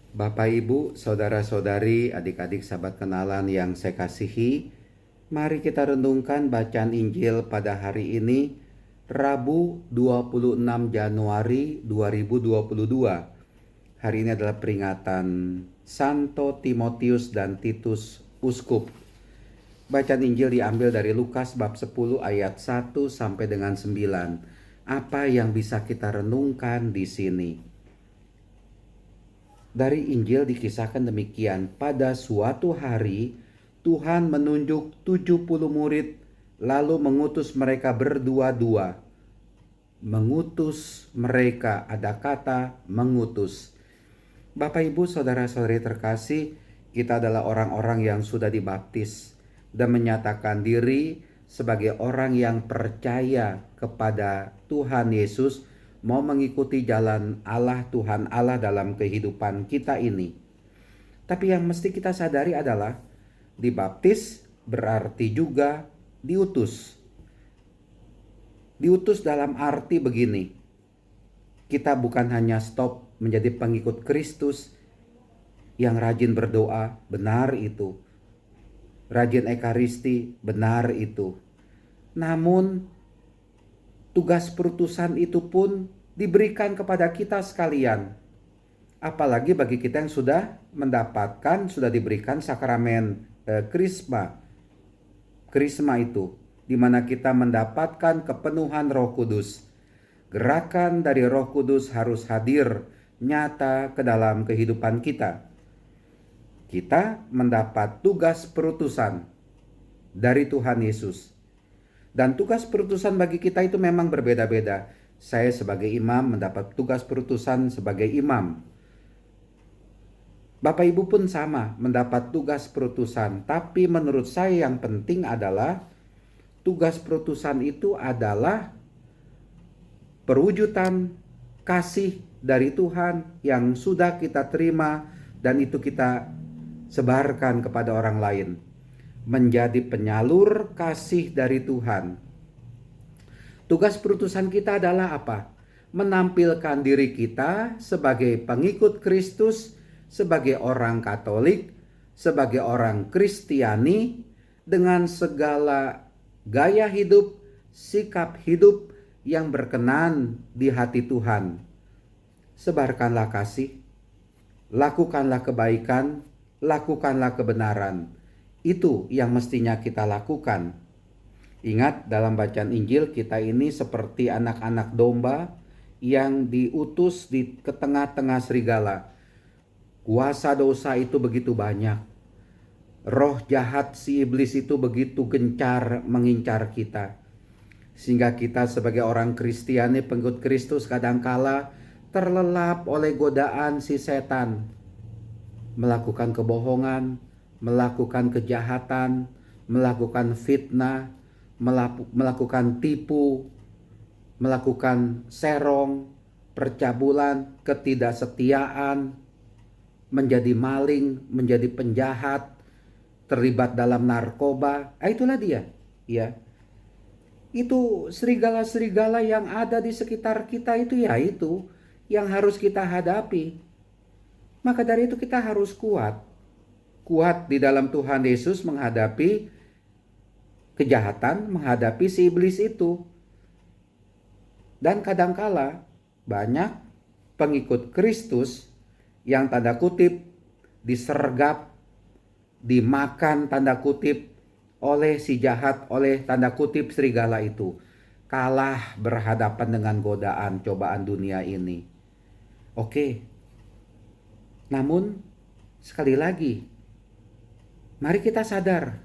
Bapak, Ibu, saudara-saudari, adik-adik sahabat kenalan yang saya kasihi, mari kita renungkan bacaan Injil pada hari ini, Rabu 26 Januari 2022. Hari ini adalah peringatan Santo Timotius dan Titus Uskup. Bacaan Injil diambil dari Lukas bab 10 ayat 1 sampai dengan 9. Apa yang bisa kita renungkan di sini? Dari Injil dikisahkan demikian, pada suatu hari Tuhan menunjuk 70 murid lalu mengutus mereka berdua-dua. Mengutus mereka, ada kata mengutus. Bapak, Ibu, saudara-saudari terkasih, kita adalah orang-orang yang sudah dibaptis dan menyatakan diri sebagai orang yang percaya kepada Tuhan Yesus, mau mengikuti jalan Allah, Tuhan Allah dalam kehidupan kita ini. Tapi yang mesti kita sadari adalah dibaptis berarti juga diutus. Diutus dalam arti begini, kita bukan hanya stop menjadi pengikut Kristus yang rajin berdoa, benar itu. Rajin ekaristi, benar itu. Namun tugas perutusan itu pun diberikan kepada kita sekalian. Apalagi bagi kita yang sudah mendapatkan, sudah diberikan sakramen krisma. Krisma itu, di mana kita mendapatkan kepenuhan Roh Kudus. Gerakan dari Roh Kudus harus hadir nyata ke dalam kehidupan kita. Kita mendapat tugas perutusan dari Tuhan Yesus. Dan tugas perutusan bagi kita itu memang berbeda-beda. Saya sebagai imam mendapat tugas perutusan sebagai imam. Bapak Ibu pun sama mendapat tugas perutusan. Tapi menurut saya yang penting adalah tugas perutusan itu adalah perwujudan kasih dari Tuhan yang sudah kita terima dan itu kita sebarkan kepada orang lain. Menjadi penyalur kasih dari Tuhan. Tugas perutusan kita adalah apa? Menampilkan diri kita sebagai pengikut Kristus, sebagai orang Katolik, sebagai orang Kristiani, dengan segala gaya hidup, sikap hidup yang berkenan di hati Tuhan. Sebarkanlah kasih, lakukanlah kebaikan, lakukanlah kebenaran. Itu yang mestinya kita lakukan. Ingat, dalam bacaan Injil kita ini seperti anak-anak domba yang diutus ke tengah-tengah serigala. Kuasa dosa itu begitu banyak. Roh jahat si iblis itu begitu gencar mengincar kita. Sehingga kita sebagai orang Kristiani, pengikut Kristus, kadangkala terlelap oleh godaan si setan. Melakukan kebohongan, melakukan kejahatan, melakukan fitnah, melakukan tipu, melakukan serong, percabulan, ketidaksetiaan, menjadi maling, menjadi penjahat, terlibat dalam narkoba. Itulah dia, ya. Itu serigala-serigala yang ada di sekitar kita itu, ya itu yang harus kita hadapi. Maka dari itu kita harus kuat. Kuat di dalam Tuhan Yesus menghadapi kejahatan, menghadapi si iblis itu. Dan kadangkala banyak pengikut Kristus yang tanda kutip disergap, dimakan tanda kutip oleh si jahat, oleh tanda kutip serigala itu. Kalah berhadapan dengan godaan cobaan dunia ini. Oke. Namun sekali lagi, mari kita sadar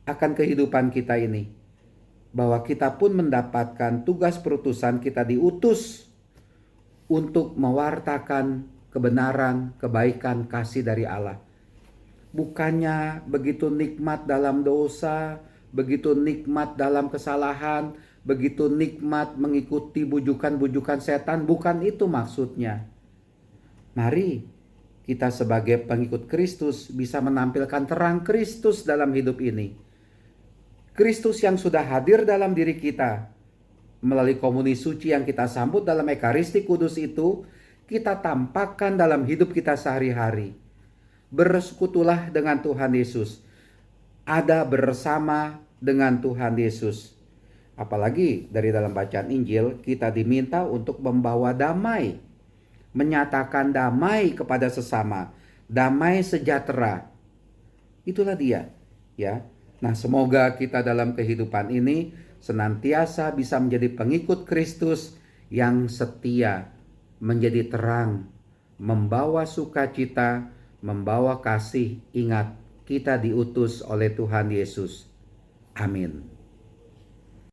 akan kehidupan kita ini. Bahwa kita pun mendapatkan tugas perutusan, kita diutus untuk mewartakan kebenaran, kebaikan, kasih dari Allah. Bukannya begitu nikmat dalam dosa, begitu nikmat dalam kesalahan, begitu nikmat mengikuti bujukan-bujukan setan. Bukan itu maksudnya. Mari kita sebagai pengikut Kristus bisa menampilkan terang Kristus dalam hidup ini. Kristus yang sudah hadir dalam diri kita melalui komuni suci yang kita sambut dalam Ekaristi Kudus itu, kita tampakkan dalam hidup kita sehari-hari. Bersekutulah dengan Tuhan Yesus. Ada bersama dengan Tuhan Yesus. Apalagi dari dalam bacaan Injil kita diminta untuk membawa damai. Menyatakan damai kepada sesama. Damai sejahtera. Itulah dia, ya. Nah, semoga kita dalam kehidupan ini senantiasa bisa menjadi pengikut Kristus yang setia, menjadi terang, membawa sukacita, membawa kasih. Ingat, kita diutus oleh Tuhan Yesus. Amin.